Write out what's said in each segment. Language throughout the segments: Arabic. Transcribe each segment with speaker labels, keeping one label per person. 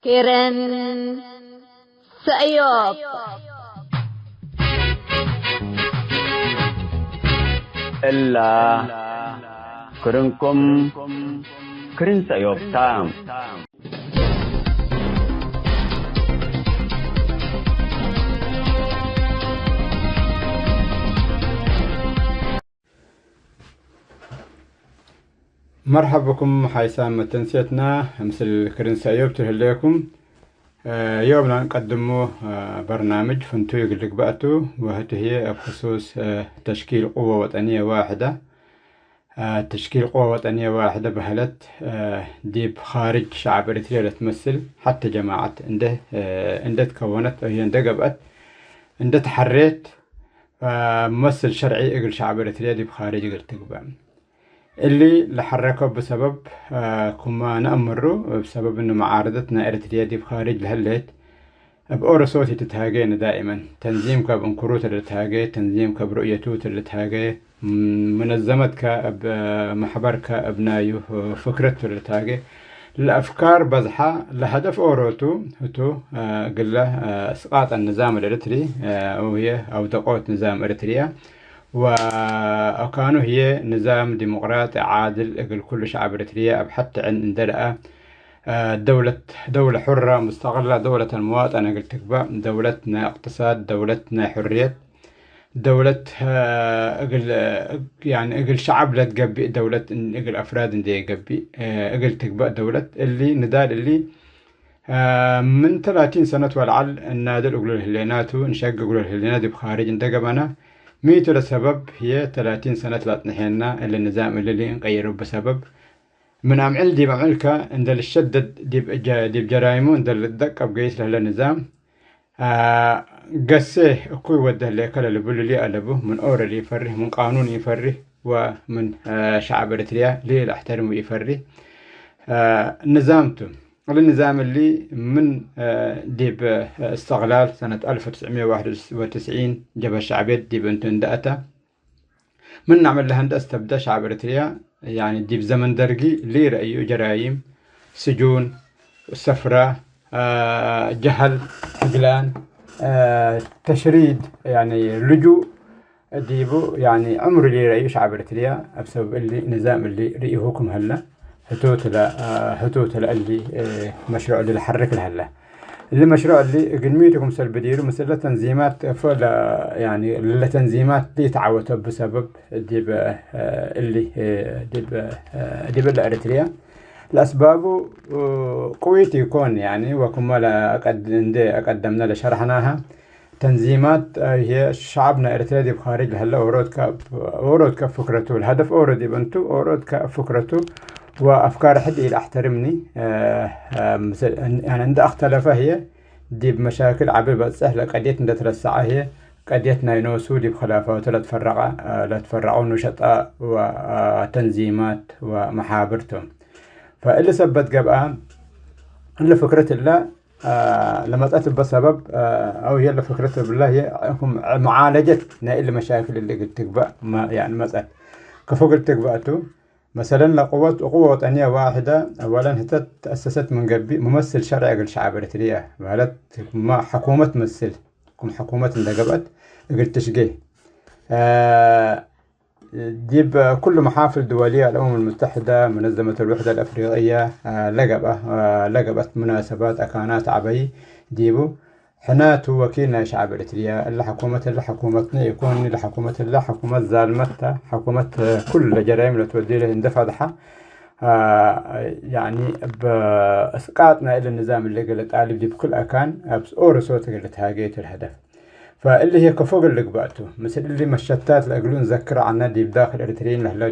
Speaker 1: كيرن سأيوب
Speaker 2: إلا كرنكم كرن سأيوب تام
Speaker 3: مرحبا بكم حيسان متنسيتنا مثل كرن سأيوب تهليكم. يومنا نقدمه برنامج فنتو يقلق بأتو وهي بخصوص تشكيل قوة وطنية واحدة. تشكيل قوة وطنية واحدة بهلت ديب خارج شعب إريتريا تمثل حتى جماعة عنده تكونت هي عنده قبأت عنده تحريت ممثل شرعي اقل شعب إريتريا ديب خارج اقل تقبع اللي لحركه بسبب كما نأمره بسبب انه معارضتنا إريتريا ديب خارج لهلت بأورا صوتي تتهاجين دائما تنظيم كاب انكروت اللي تهاجي تنظيم كاب رؤيتوت اللي تهاجي منظمتك محبرك ابنايو فكرته اللي تهاجي الأفكار بزحة لهدف أوروتو هتو قله إسقاط النظام الإريتري وهي أو دقوت نظام إريتريا وكانوا هي نظام ديمقراطي عادل اقل كل شعب إريتريا حتى عند درقة دولة حرة مستقلة دولة المواطن اقل تكبا دولتنا اقتصاد دولتنا حرية دولة اقل يعني اقل شعب لا تقبي دولة اقل افراد اندي يقبي اقل تكبا دولة اللي ندال اللي من 30 سنة والعل النادل اقول الهليناتو انشق اقول الهلينات بخارج اندقبنا ميتو لسبب هي 30 سنة لا تنحينا اللي النظام اللي نغيره بسبب من عمل ديب عملك عند الشدد ديب جرايمو عند الدق بقيس له النظام قسيه اكوي وده اللي كلا لبول اللي قلبه من اورا اللي يفره من قانون يفره ومن شعب إريتريا اللي الاحترم يفره نظامته النظام اللي من ديب استغلال سنة 1991 جبهة الشعبية ديب انتن دأتا من نعمل لهند استبدأ شعب إريتريا يعني ديب زمن درقي اللي رأيو جرايم سجون سفرة جهل حقلان تشريد يعني لجوء ديبو يعني عمر اللي رأيو شعب إريتريا بسبب اللي نظام اللي رأيوكم هلا هتوتلا اللي مشروع اللي حرك لهلا اللي مشروع اللي قنميتكم سلبديرو مثل تنظيمات فلا يعني التنظيمات اللي تعوتوا بسبب ديب اللي ديب الإريتريا الأسباب قويتي يكون يعني وكما أقدمنا لشرحناها تنظيمات هي شعبنا إريتريا ديب خارج لهلا أورود كفكرته الهدف أورود يبنتو أورود كفكرته وأفكار حد إلى أحترمني يعني عند اختلافه هي ديب مشاكل عبر بس سهلة قديت عند ترسعة هي قديتنا ينوسو ديب خلافات لا تفرعوا نشطاء وتنظيمات ومحابرتهم فاللي سبت قبقى اللي فكرة الله لما تأتي بسبب أو هي اللي فكرة بالله هي معالجة نائل مشاكل اللي قلت تقبأ يعني مسألة كفوق تقبأتو مثلا لقوة وطنية واحدة أولا هي تأسست من قبل ممثل شرعي للشعب الإريتريا وهلت ما حكومة تمثل كم حكومة لقبت قلت تشقيه ديب كل محافل دولية الأمم المتحدة منظمة الوحدة الأفريقية لقبت مناسبات أكانات عبي ديبو حناتو وكيلنا شعب إريتريا اللي حكومتنا يكون اللي حكومة ظالمتها حكومة كل جرائم اللي تودي له اندفع يعني بإسقاطنا إلى النظام اللي قلت قالب دي بكل أكان بس أورو صوتك اللي تهاجيت الهدف فاللي هي كفوق اللي قبعته مثل اللي مشتات لأقلون نذكر عنا ديب داخل إريتريين لهلا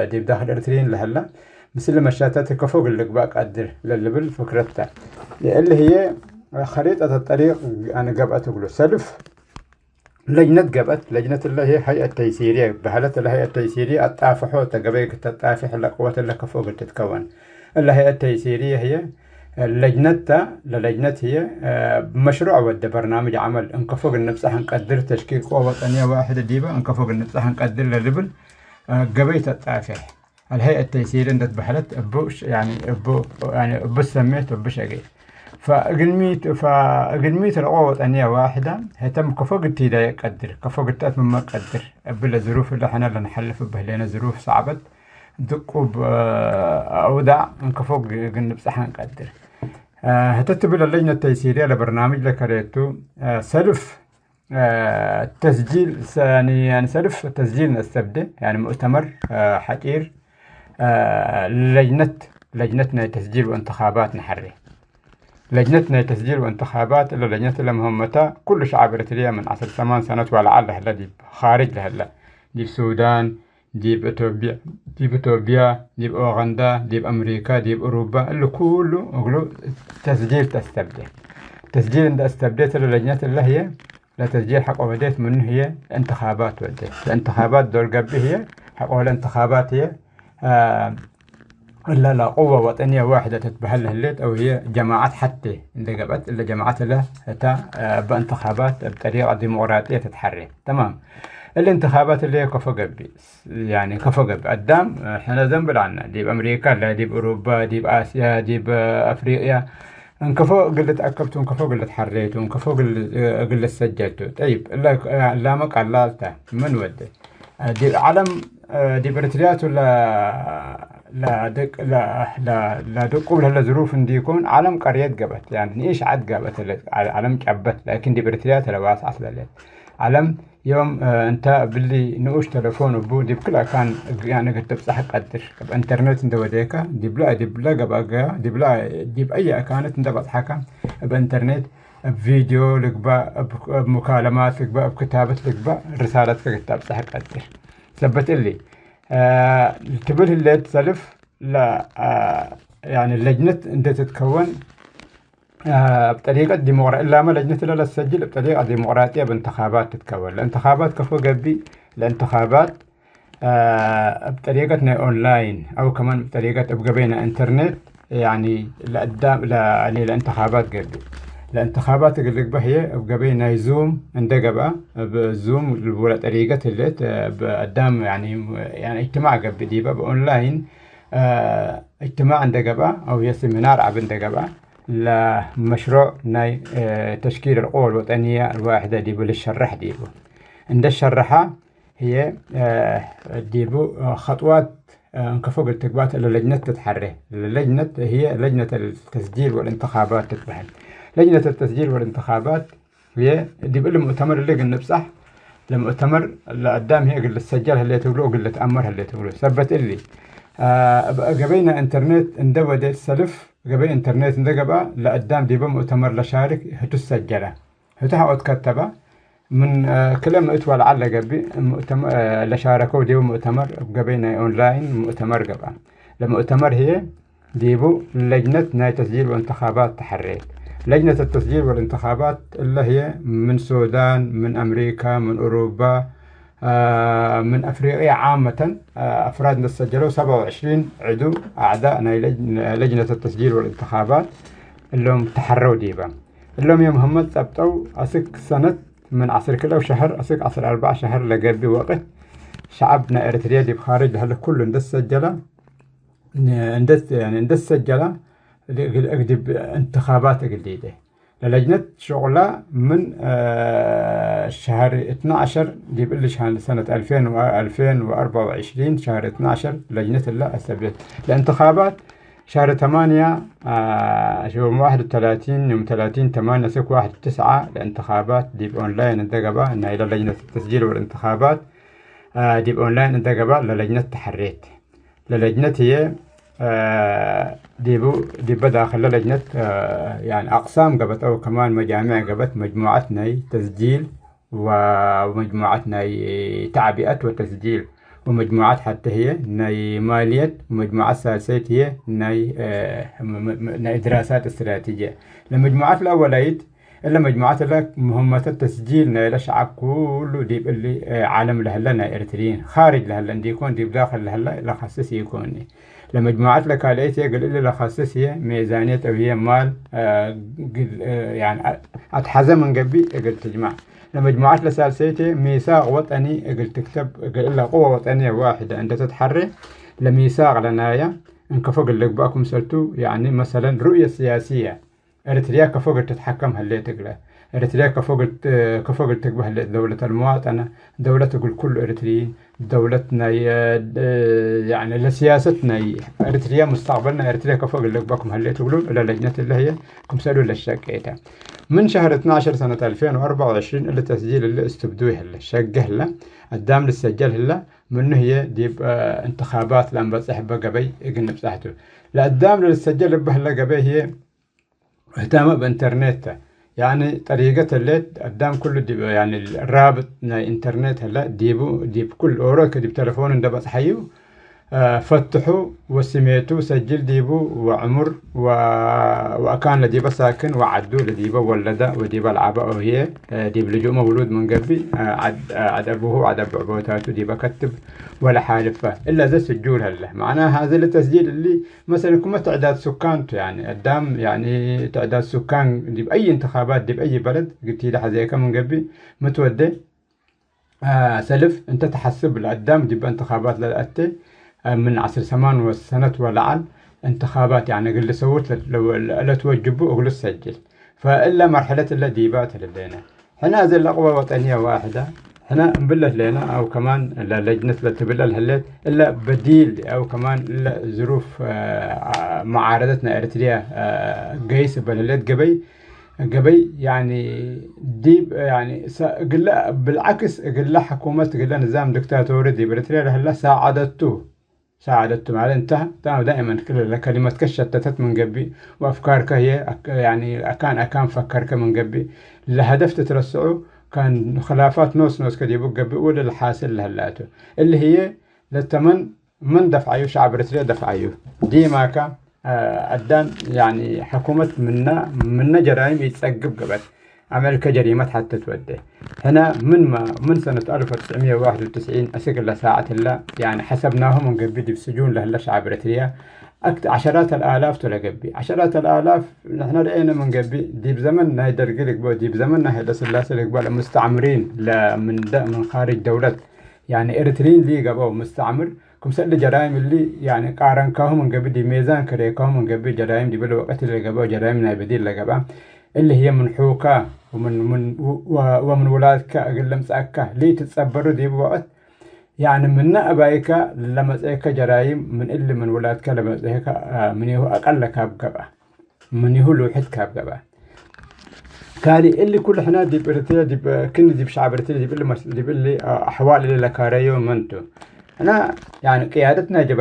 Speaker 3: ديب داخل إريتريين لهلا مثل اللي مشتات كفوق اللي قبعك قدر للي بالفكرتها اللي هي خريطة الطريق أنا قبعت أقوله سلف لجنة اللي هي هيئة تيسيرية بحالة الهيئة التيسيرية الطافحة تقبيك التطافح لقوة اللي كفوق تتكون الهيئة التيسيرية هي لجنة هي مشروع ودى برنامج عمل انكفوق النفس هنقدر تشكيل قوة وطنية واحدة ديبا انكفوق النفس هنقدر للبل قبيت الطافح الهيئة التيسيرية عند بحلت أبوش يعني أبو سميت أبو شقي فقلميت القوة أنية واحدة هتم كفوق التيدا يقدر كفوق التات مما قدر بلا ظروف اللي حنا اللي نحلف به لنا ظروف صعبت دقوا بأوضاع من كفوق قلنا صح نقدر هتتبع اللجنة التيسيرية لبرنامج لكريتو سلف تسجيل يعني سلف تسجيل نستبدأ يعني مؤتمر حقير لجنتنا تسجيل وانتخابات نحري لجنتنا تسجيل وانتخابات إلا لجنة مهمتها كل شعب إريتريا من 10 8 سنوات ولعل هلا دي خارج لهلا دي السودان دي بإثيوبيا دي بأوغندا دي بأمريكا دي بأوروبا اللي كله أقولوا تسجيل تستبدأ تسجيل عند استبدأت اللجنة اللي هي لا تسجيل حق وديت من هي انتخابات وديت الانتخابات دول قبل هي حق الانتخابات هي إلا لا قوة وطنية واحدة تتبهل الليت أو هي جماعات حتى اللي قبت إلا جماعات له بانتخابات بطريقة ديمقراطية تتحرك تمام. الانتخابات اللي هي كفو قبي يعني كفو قبي قدام احنا ذنب عنا دي بأمريكا لا دي بأوروبا دي بآسيا دي بأفريقيا انكفو قلت أكبتوا انكفو قلت حريتوا انكفو قلت سجلتوا طيب لا مقعلالته من ودي دي علم دي بريتريات لا دق لا دق قبل هالظروف دي يكون علم قرية قبت يعني ايش عد قبت علم جبت لكن دي بريتريات لواس اصلا علم يوم انت باللي نوش تلفون وبو دي بكل كان يعني قلت بصح قدر بانترنت انت وديكا دي بلا قبقا دي بأي كانت انت بصحكا بانترنت بفيديو لقبا بمكالمات لقبا بكتابة لقبا رسالتك كتاب صح قدر ثبت اللي تبله اللي تسلف لا يعني اللجنة انت تتكون بطريقة ديمقراطية إلا ما لجنة لا تسجل بطريقة ديمقراطية بانتخابات تتكون الانتخابات كفو قبي الانتخابات بطريقة أونلاين أو كمان بطريقة أبقى بين إنترنت يعني لقدام يعني الانتخابات قبي الانتخابات اللي قبل هي أبقى بين زوم عندك بقى بزوم ولا طريقة اللي قدام يعني اجتماع قبل دي بقى أونلاين اجتماع عندك بقى أو هي سيمينار عندك بقى لمشروع ناي تشكيل القوى الوطنية الواحدة ديبو للشرح ديبو عند الشرحة هي ديبو خطوات انكفوق التقبات اللي لجنة تتحرك اللجنة هي لجنة التسجيل والانتخابات تتبهل لجنة التسجيل والانتخابات هي ديبو المؤتمر اللي قلنا بصح المؤتمر اللي قدام هي قلت سجلها اللي تقولوا قلت تأمرها اللي تقولوا ثبت اللي قبينا انترنت اندوى دي السلف قبل انترنت اندقبا لقدام ديبا مؤتمر لشارك هتسجله هتحاول تكتبه من كلام اتوى لعل قبي مؤتمر لشاركوا ديبا مؤتمر قبينا اونلاين مؤتمر قبا المؤتمر هي ديبو لجنة ناي تسجيل وانتخابات تحريت لجنة التسجيل والانتخابات اللي هي من السودان من امريكا من اوروبا من أفريقيا عامة أفراد سجلوا 27 عضو أعضاء لجنة التسجيل والانتخابات اللهم تحروا ديبا اللهم يا محمد ثبتوا أسك سنة من عصر كله وشهر أسك عصر 4 شهر لقلبي وقت شعبنا إريتريا دي بخارج هلا كله ندس سجلة ندس سجلة أكدب انتخابات جديدة للجنة شغلة من شهر 12 دي بقول سنة 2024 شهر 12 لجنة الله أسبت الانتخابات شهر 8 يوم 31 يوم 30/8 سك 1/9 الانتخابات دي بأونلاين انتقبة إن إلى لجنة التسجيل والانتخابات دي بأونلاين انتقبة للجنة تحريت للجنة هي دي بداخل لجنة يعني أقسام قبت أو كمان مجامع قبت مجموعتنا تسجيل ومجموعتنا تعبئة وتسجيل ومجموعات حتى هي ناي مالية ومجموعات ثالثة هي ناي دراسات استراتيجية المجموعات الأولية إلا مجموعات لك مهمة التسجيل نايل شعب كله دي اللي عالم لهلا ناي إريتريين خارج لهلا دي يكون دي بداخل لهلا لا خصص يكون لمجموعات لك عليتي قل اللي لا خصص هي ميزانية أو هي مال يعني أتحزم من قبي قل تجمع لمجموعات لسالسيتي ميثاق وطني قل تكتب قل إلا قوة وطنية واحدة أنت تتحرك لميثاق لنايا إن كفوق اللي بقاكم سلتو يعني مثلا رؤية سياسية إريتريا كفوق تتحكم هاللي تقله إريتريا كفوق تقبه دولة المواطنة دولة تقول كل إريتريين دولتنا يعني لسياستنا إريتريا مستقبلنا إريتريا كفوق اللي بقاكم هاللي تقولون إلى لجنة اللي هي كم سألوا للشقيتها من شهر 12 سنة 2024 اللي تسجيل اللي استبدوه هلا شقه هلا قدام للسجل هلا منه هي ديب انتخابات لان بصح بقبي يقن بصحته لقدام للسجل بهلا قبي هي اهتم بانترنت يعني طريقة اللي قدام كله ديب يعني الرابط انترنت هلا ديب كل اوروك ديب تلفون ده بس حيو فتحوا وسميتوا سجل ديبو وعمر وكان لديبا ساكن وعدوا لديبا ولدا وديبا العبا وهي ديب لجوء مولود من قبل عد أبوه وعد أبوتاته ديبا كتب ولا حالفة إلا ذا سجول هلا معناها هذا التسجيل اللي مثلا كم تعداد سكانته يعني قدام يعني تعداد سكان ديب أي انتخابات ديب أي بلد قلت لي حزيك من قبل متودي سلف أنت تحسب لقدام ديب انتخابات للأتي من عصر زمان والسنة ولعل انتخابات يعني قل سوت لو لا توجبوا أقول سجل فإلا مرحلة اللي ديبات لنا هنا هذه الأقوى وطنية واحدة هنا نبله لنا أو كمان لجنة لتبله الهلات إلا بديل أو كمان إلا ظروف معارضتنا إريتريا قيس بالهلات قبي يعني ديب يعني قل بالعكس قل حكومة قل نظام دكتاتوري ديب إريتريا هلا ساعدته على انتهى دائما كل كلمة كشتتت من قبي وأفكارك هي يعني أكان فكرك من قبي لهدف تترسعه كان خلافات نوس كده يبقى قبي ولا الحاصل لهلاته اللي هي للتمن من دفعيه شعب إريتريا دفعيه دي ما كان أدان يعني حكومة منا جرائم يتسقب قبل أمريكا جريمة حتى تودي هنا من سنة 1991 أسقل ساعة الله يعني حسبناهم من قبل السجون لهلا شعب إريتريا عشرات الآلاف تلقبي عشرات الآلاف نحن رأينا من قبل ديب زمننا يدرقلك بو ديب زمننا هيدا سلاسة لقبال مستعمرين من خارج دولة يعني إريتريين لي قبو مستعمر كم سأل جرائم اللي يعني قارن كاهم من قبل دي ميزان كريكاهم من قبل جرائم دي بلو وقت اللي قبو جرائم نايبدين لقبا اللي هي منحوكة ومن ولادك أقل مسأكة ليه تتصبروا دي بوقت يعني من أبايك لما تأيك جرائم من اللي من ولادك لما تأيك من يهو أقل كاب قبا من يهو لوحد كاب قبا كالي اللي كل حنا دي بريتيا دي كن دي بشعب بريتيا دي اللي أحوال اللي لكاريو منتو أنا يعني قيادتنا جب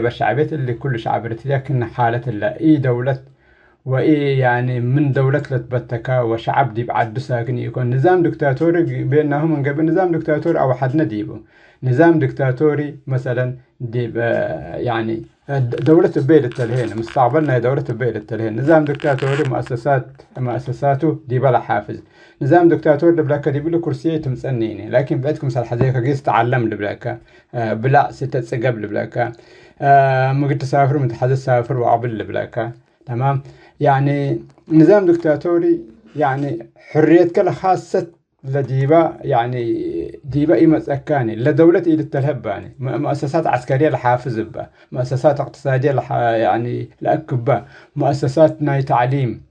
Speaker 3: الشعبية اللي كل شعب بريتيا كنا حالة اللي إي دولة وإيه يعني من دولة لتبتكا وشعب دي بعد ساكن يكون نظام دكتاتوري بينهم من قبل نظام دكتاتوري أو حد نديبه نظام دكتاتوري مثلا ديب يعني دولة بيل التلهين مستقبلنا دولة بيل التلهين نظام دكتاتوري مؤسساته دي بلا حافز نظام دكتاتوري لبلاك دي بلا كرسية تمسنيني لكن بعدكم سال حزيكا قيس تعلم لبلاك بلا ستة سقب لبلاك مقد تسافر متحدث سافر وعبل لبلاك تمام يعني نظام دكتاتوري يعني حرية كلا خاصة لديبا يعني ديبا إيمة أكاني لدولة إيد التلهباني مؤسسات عسكرية لحافظ با مؤسسات اقتصادية يعني لأكبا مؤسسات ناي تعليم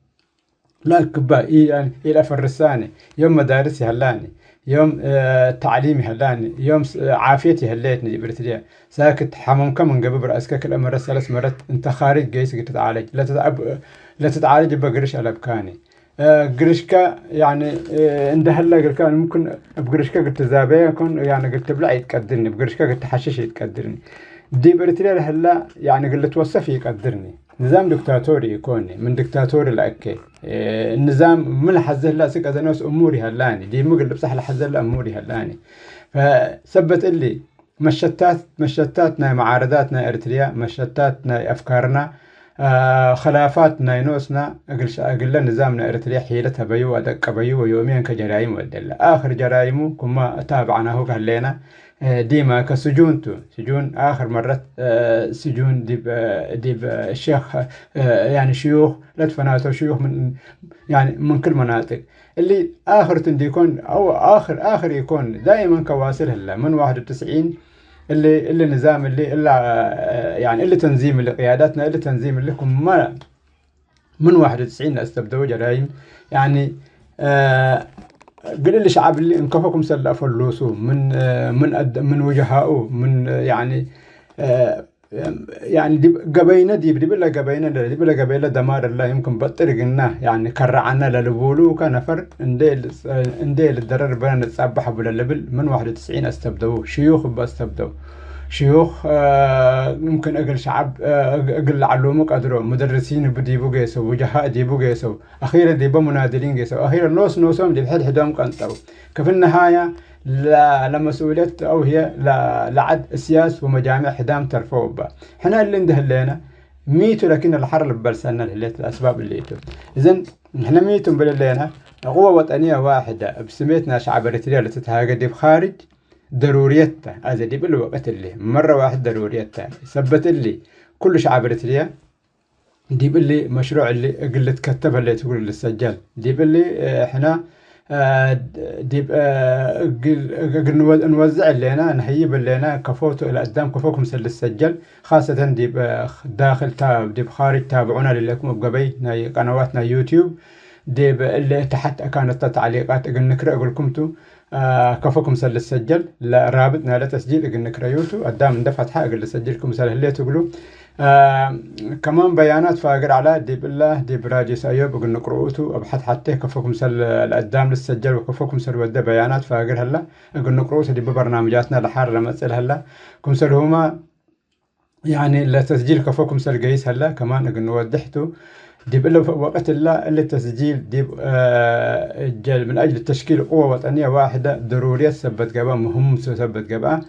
Speaker 3: لأكبا يعني إلى فرساني يوم مدارسي هلاني يوم تعليمي هلاني يوم عافيتي هليتني دي بريتريا ساكت حمامك من قبل رأسك الأمر 3 مرات انت خارج جيسك تتعالج لا تتعالج بقرش على بكاني قرشكا يعني عند هلا كان ممكن بقرشكا قلت زابي يكون يعني قلت بلع يتقدرني بقرشكا قلت حشيش يتقدرني دي بريتريا هلا يعني قلت وصف يقدرني نظام دكتاتوري يكوني من دكتاتوري لأكي النظام من حزه لا سكة ناس أموري هلاني دي مقلب بصح لحزه لا أموري هلاني فثبت اللي مشتاتنا معارضاتنا إريتريا مشتاتنا أفكارنا خلافاتنا ينوسنا أقل نظامنا إريتريا حيلتها بيو ودق بيو ويوميا كجرائم ودل آخر جرائمه كما تابعناه كهلينا ديما سجون آخر مرة سجون ديب الشيخ يعني شيوخ لتفناتو شيوخ يعني من كل مناطق اللي آخر تنديكون أو آخر يكون دائما كواصل هلا من 91 اللي نظام اللي إلا يعني اللي تنظيم اللي قياداتنا اللي تنظيم لكم ما من 91 استبدوا جرائم يعني قل اللي شعب اللي انكفكم سلا فلوسه من وجهاؤه من يعني دي قبينا دي بلا قبينا دي بلا قبيلة دمار الله يمكن بطرقنا يعني كرعنا للبولو كان فر انديل الدرر بنا نتصبح بلا لبل من 91 استبدوا شيوخ باستبدوا شيوخ ممكن أقل شعب أقل علومك أدرو مدرسين بديبو جيسو وجهاء ديبو جيسو أخيرا ديبو منادلين جيسو أخيرا نوسهم دي بحد حدام كنتو كفي النهاية لا مسؤولية أو هي لعد السياس ومجامع حدام ترفوه با حنا اللي اندهلينا ميتو لكن الحر بلسنا لهليت الأسباب اللي يتو إذن احنا ميتو بللينا قوة وطنية واحدة بسميتنا شعب إريتريا اللي تتهاجد بخارج ضروريتها هذا دي بالوقت اللي مرة واحد ضروريتها ثبت اللي كل شعب إريتريا دي باللي مشروع اللي قلة كتبها اللي تقول اللي سجل دي باللي احنا دي نوزع لنا نهيب لنا كفوتو الى قدام كفوكم سل السجل خاصة دي داخل تاب دي بخارج تابعونا لكم بقبي قنواتنا يوتيوب دي اللي تحت كانت تعليقات نقرأ لكم تو كفوكم سل السجل لا رابطنا لتسجيل نقرأ يوتيوب قدام ندفعت حق اللي سجلكم سل اللي تقولوا كمان بيانات فاقر على دي بالله دي براجي سايوب قلنا قروتو ابحث حتى كفوكم سل القدام للسجل وكفوكم سل ودى بيانات فاقر هلا قلنا قروتو دي ببرنامجاتنا لحار لمسأل هلا كم سل هما يعني لتسجيل كفوكم سل قيس هلا كمان قلنا ودحتو دي بالله وقت اللي تسجيل دي من أجل تشكيل قوة وطنية واحدة ضرورية ثبت قبا مهم ثبت قبا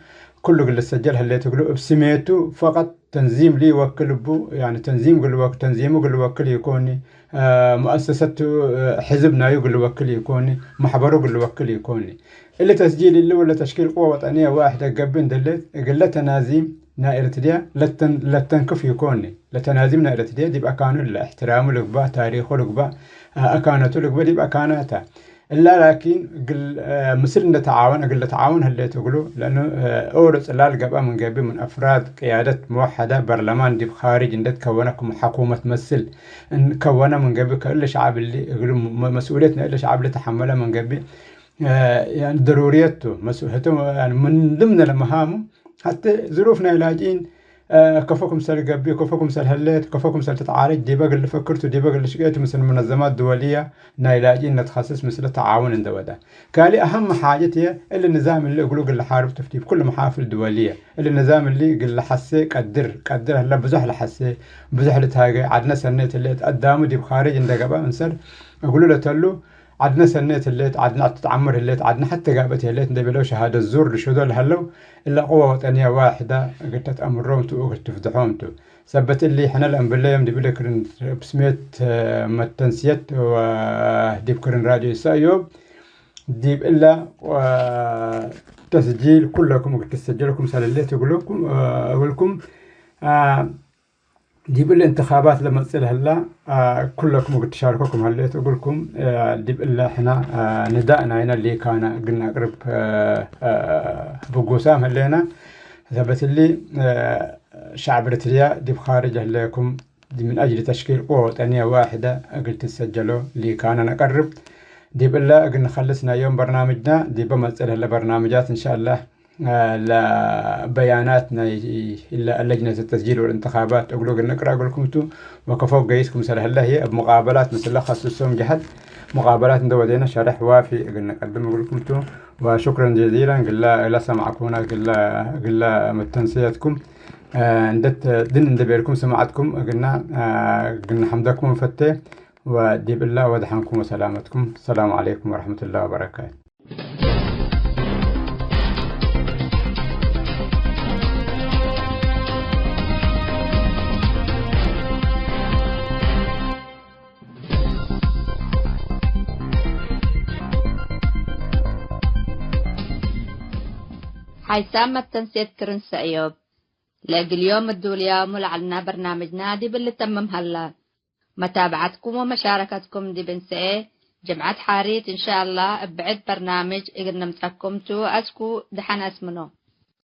Speaker 3: كله اللي سجلها اللي تقولوا بسميته فقط تنظيم لي وكل بو يعني تنظيم قل وكل تنظيمه قل وكل يكوني مؤسسته حزبنا يقول وكل يكوني محبره قل وكل يكوني اللي تسجيل اللي ولا تشكيل قوة وطنية واحدة قبل دلت قلة تنازيم نائرتديا لتنكف يكوني لتنازيم نائرتديا دي بأكانه الاحترام لقبا تاريخه لقبا أكانته لقبا دي بأكانته إلا لكن قل مثل نتعاون أقول نتعاون هاللي تقولوا لأنه أورس لا القبا من قبل من أفراد قيادة موحدة برلمان دي بخارج إن تكونكم حكومة تمثل إن كونا من قبل كل شعب اللي يقولوا مسؤوليتنا إلا شعب اللي تحملها من قبل يعني ضروريته مسؤوليته يعني من ضمن المهام حتى ظروفنا علاجين كفوكم سال قبي كفوكم سال هليت كفوكم سال تتعالج دي بقى اللي فكرتوا دي بقى اللي شقيتوا مثل المنظمات الدولية نايلاجين نتخصص مثل التعاون اندودا كالي أهم حاجة هي اللي النظام اللي يقولوا اللي حارب تفتيف كل محافل دولية اللي النظام اللي قل حسي قدر هلا بزح لحسي بزح لتهاجي عدنا سنة اللي قدامه دي بخارج عند قبا انسر أقولوا له تلو عدنا سنة الليت عدنا تتعمر الليت عدنا حتى قابتي الليت ندبي له شهادة الزور لشهدوا هلو إلا قوة وطنية واحدة قلت تأمرهم تو وقلت تفضحهم تو ثبت اللي حنا الأم بالله يوم دبي لكرن بسميت متنسيت وديب كرن راديو سايوب ديب إلا تسجيل كلكم قلت تسجلكم سال الليت يقولكم أقولكم ديب الانتخابات لما تصير هلا كلكم قلت تشاركوكم هلا تقولكم ديب إلا إحنا نداءنا هنا اللي كان قلنا قرب بقوسام هلينا ثبت اللي شعب إريتريا ديب خارج هلاكم دي من أجل تشكيل قوة وطنية واحدة قلت تسجلوا اللي كان نقرب ديب إلا قلنا خلصنا يوم برنامجنا ديب ما تصير هلا برنامجات إن شاء الله لبياناتنا إلا لجنة التسجيل والانتخابات أقول نقرأ أقول لكم تو وكفوا قيسكم سر هلا هي بمقابلات مثل خصوصهم جهد مقابلات ندودينا شرح وافي قلنا نقدم أقول لكم تو وشكرا جزيلا قلنا سمعكونا قلنا متنسيتكم ندت دين ندبيركم سمعتكم قلنا حمدكم فتة وديب الله ودحنكم وسلامتكم السلام عليكم ورحمة الله وبركاته.
Speaker 1: حيسام التنسيت كرن سعيوب لاقي اليوم الدولية ملعلنا برنامج نادي باللي تمم هلا متابعتكم ومشاركتكم دي بنسئة جمعة حاريت إن شاء الله بعد برنامج إقلنا متركمتو أسكو دحن اسمنو